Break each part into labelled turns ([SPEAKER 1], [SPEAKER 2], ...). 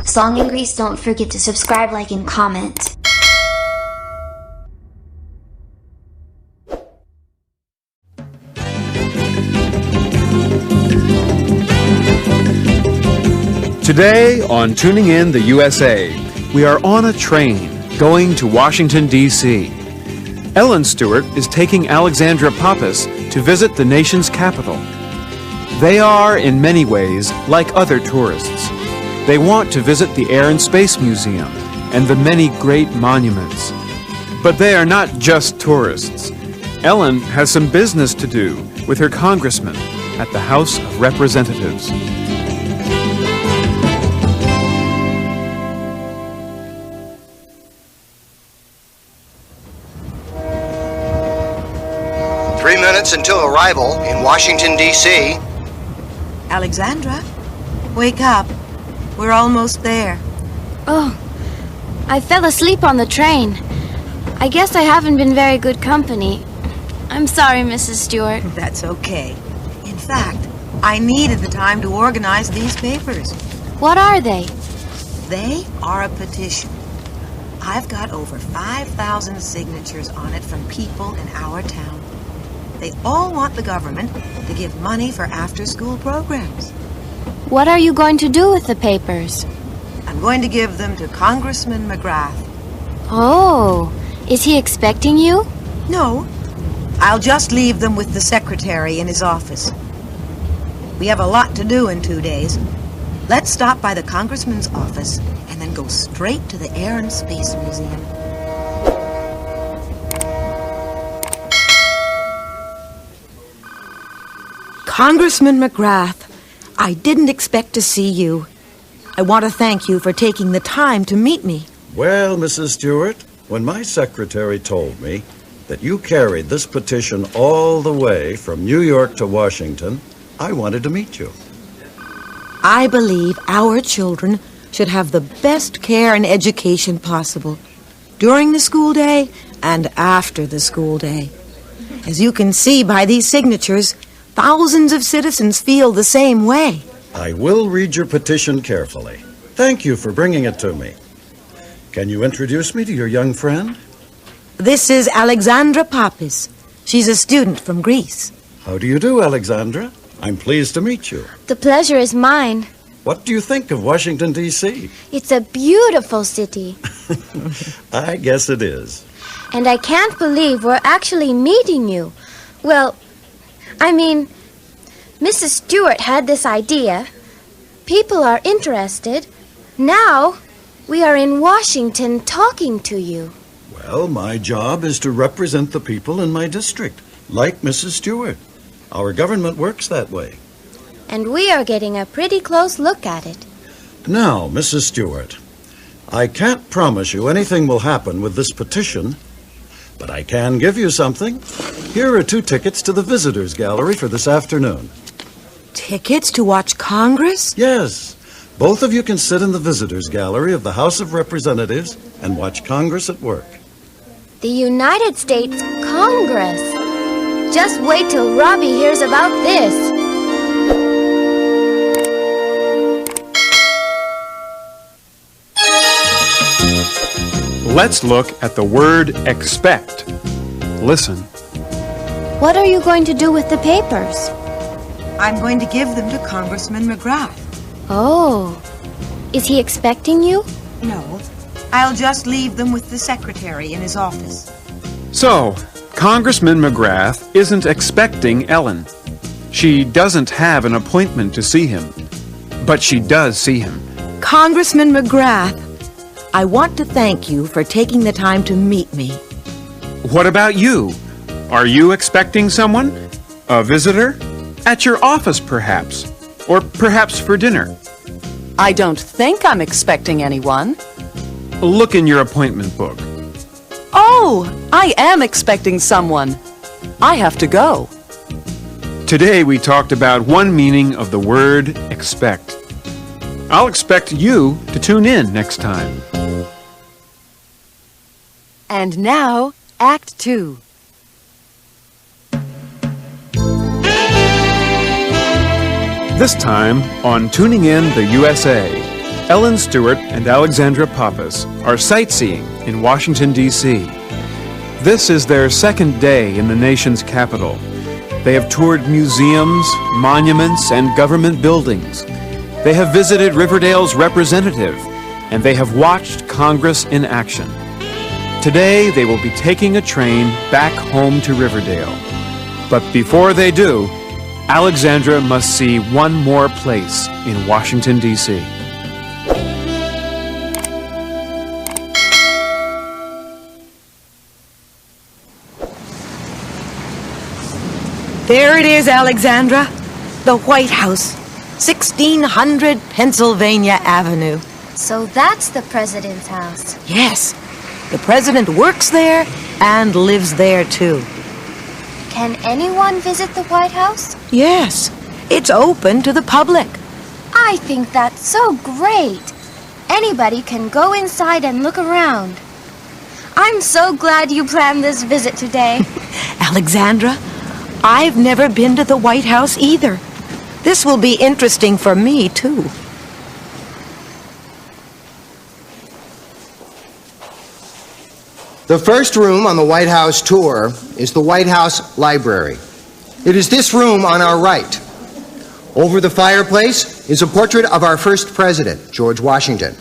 [SPEAKER 1] Song in Greece, don't forget to subscribe, like, and comment.
[SPEAKER 2] Today on Tuning In the USA, we are on a train going to Washington, D.C. Ellen Stewart is taking Alexandra Pappas to visit the nation's capital. They are, in many ways, like other tourists. They want to visit the Air and Space Museum and the many great monuments. But they are not just tourists. Ellen has some business to do with her congressman at the House of Representatives.
[SPEAKER 3] Until arrival in Washington, D.C.
[SPEAKER 4] Alexandra, wake up. We're almost there.
[SPEAKER 5] Oh, I fell asleep on the train. I guess I haven't been very good company. I'm sorry, Mrs. Stewart.
[SPEAKER 4] That's okay. In fact, I needed the time to organize these papers.
[SPEAKER 5] What are they?
[SPEAKER 4] They are a petition. I've got over 5,000 signatures on it from people in our town. They all want the government to give money for after-school programs.
[SPEAKER 5] What are you going to do with the papers?
[SPEAKER 4] I'm going to give them to Congressman McGrath.
[SPEAKER 5] Oh, is he expecting you?
[SPEAKER 4] No, I'll just leave them with the secretary in his office. We have a lot to do in 2 days. Let's stop by the congressman's office and then go straight to the Air and Space Museum. Congressman McGrath, I didn't expect to see you. I want to thank you for taking the time to meet me.
[SPEAKER 6] Well, Mrs. Stewart, when my secretary told me that you carried this petition all the way from New York to Washington, I wanted to meet you.
[SPEAKER 4] I believe our children should have the best care and education possible during the school day and after the school day. As you can see by these signatures, thousands of citizens feel the same way.
[SPEAKER 6] I will read your petition carefully. Thank you for bringing it to me. Can you introduce me to your young friend?
[SPEAKER 4] This is Alexandra Pappas. She's a student from Greece.
[SPEAKER 6] How do you do, Alexandra? I'm pleased to meet you.
[SPEAKER 5] The pleasure is mine.
[SPEAKER 6] What do you think of Washington, D.C.?
[SPEAKER 5] It's a beautiful city.
[SPEAKER 6] I guess it is.
[SPEAKER 5] And I can't believe we're actually meeting you. Well, I mean, Mrs. Stewart had this idea. People are interested. Now, we are in Washington talking to you.
[SPEAKER 6] Well, my job is to represent the people in my district, like Mrs. Stewart. Our government works that way.
[SPEAKER 5] And we are getting a pretty close look at it.
[SPEAKER 6] Now, Mrs. Stewart, I can't promise you anything will happen with this petition, but I can give you something. Here are 2 tickets to the Visitors Gallery for this afternoon.
[SPEAKER 4] Tickets to watch Congress?
[SPEAKER 6] Yes. Both of you can sit in the Visitors Gallery of the House of Representatives and watch Congress at work.
[SPEAKER 5] The United States Congress. Just wait till Robbie hears about this.
[SPEAKER 2] Let's look at the word expect. Listen.
[SPEAKER 5] What are you going to do with the papers?
[SPEAKER 4] I'm going to give them to Congressman McGrath.
[SPEAKER 5] Oh, is he expecting you?
[SPEAKER 4] No, I'll just leave them with the secretary in his office.
[SPEAKER 2] So, Congressman McGrath isn't expecting Ellen. She doesn't have an appointment to see him, but she does see him.
[SPEAKER 4] Congressman McGrath, I want to thank you for taking the time to meet me.
[SPEAKER 2] What about you? Are you expecting someone? A visitor? At your office, perhaps? Or perhaps for dinner?
[SPEAKER 7] I don't think I'm expecting anyone.
[SPEAKER 2] Look in your appointment book.
[SPEAKER 7] Oh, I am expecting someone. I have to go.
[SPEAKER 2] Today we talked about one meaning of the word expect. I'll expect you to tune in next time.
[SPEAKER 7] And now, Act 2.
[SPEAKER 2] This time on Tuning In the USA, Ellen Stewart and Alexandra Pappas are sightseeing in Washington, D.C. This is their second day in the nation's capital. They have toured museums, monuments, and government buildings. They have visited Riverdale's representative, and they have watched Congress in action. Today, they will be taking a train back home to Riverdale. But before they do, Alexandra must see one more place in Washington, D.C.
[SPEAKER 4] There it is, Alexandra. The White House, 1600 Pennsylvania Avenue.
[SPEAKER 5] So that's the president's house.
[SPEAKER 4] Yes, the president works there and lives there, too.
[SPEAKER 5] Can anyone visit the White House?
[SPEAKER 4] Yes, it's open to the public.
[SPEAKER 5] I think that's so great. Anybody can go inside and look around. I'm so glad you planned this visit today.
[SPEAKER 4] Alexandra, I've never been to the White House either. This will be interesting for me, too.
[SPEAKER 3] The first room on the White House tour is the White House Library. It is this room on our right. Over the fireplace is a portrait of our first president, George Washington.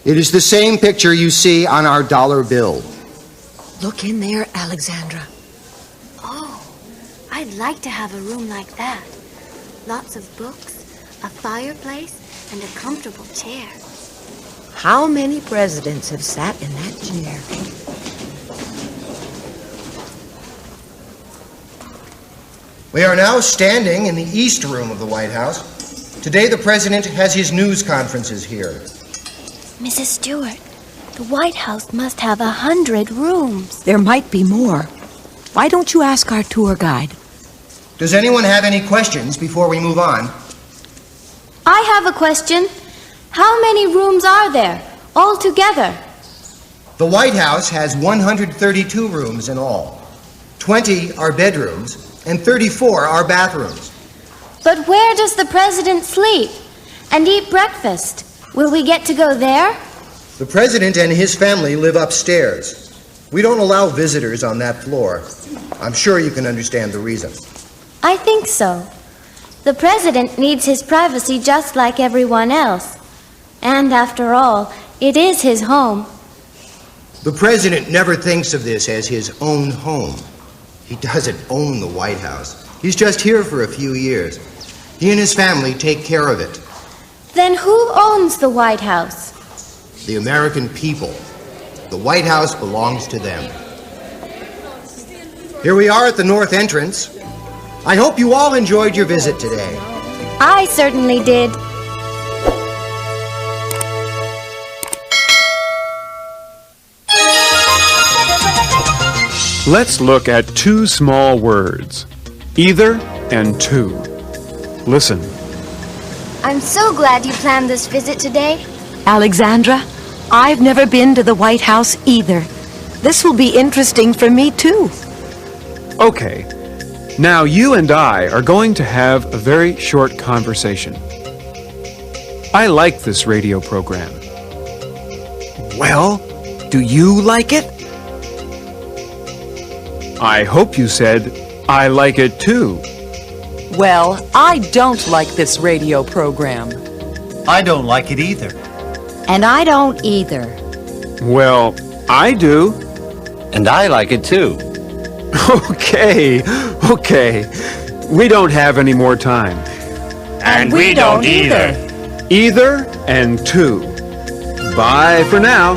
[SPEAKER 3] It is the same picture you see on our dollar bill.
[SPEAKER 4] Look in there, Alexandra.
[SPEAKER 8] Oh, I'd like to have a room like that. Lots of books, a fireplace, and a comfortable chair.
[SPEAKER 4] How many presidents have sat in that chair?
[SPEAKER 3] We are now standing in the East Room of the White House. Today the president has his news conferences here.
[SPEAKER 5] Mrs. Stewart, the White House must have 100 rooms.
[SPEAKER 4] There might be more. Why don't you ask our tour guide?
[SPEAKER 3] Does anyone have any questions before we move on?
[SPEAKER 5] I have a question. How many rooms are there, altogether?
[SPEAKER 3] The White House has 132 rooms in all. 20 are bedrooms, and 34 are bathrooms.
[SPEAKER 5] But where does the president sleep and eat breakfast? Will we get to go there?
[SPEAKER 3] The president and his family live upstairs. We don't allow visitors on that floor. I'm sure you can understand the reason.
[SPEAKER 5] I think so. The president needs his privacy just like everyone else. And after all, it is his home.
[SPEAKER 3] The president never thinks of this as his own home. He doesn't own the White House. He's just here for a few years. He and his family take care of it.
[SPEAKER 5] Then who owns the White House?
[SPEAKER 3] The American people. The White House belongs to them. Here we are at the north entrance. I hope you all enjoyed your visit today.
[SPEAKER 5] I certainly did.
[SPEAKER 2] Let's look at two small words, either and to. Listen.
[SPEAKER 5] I'm so glad you planned this visit today.
[SPEAKER 4] Alexandra, I've never been to the White House either. This will be interesting for me, too.
[SPEAKER 2] Okay, now you and I are going to have a very short conversation. I like this radio program. Well, do you like it? I hope you said, I like it too.
[SPEAKER 7] Well, I don't like this radio program.
[SPEAKER 9] I don't like it either.
[SPEAKER 4] And I don't either.
[SPEAKER 2] Well, I do.
[SPEAKER 9] And I like it too.
[SPEAKER 2] Okay. We don't have any more time.
[SPEAKER 9] And we don't either.
[SPEAKER 2] Either and to. Bye for now.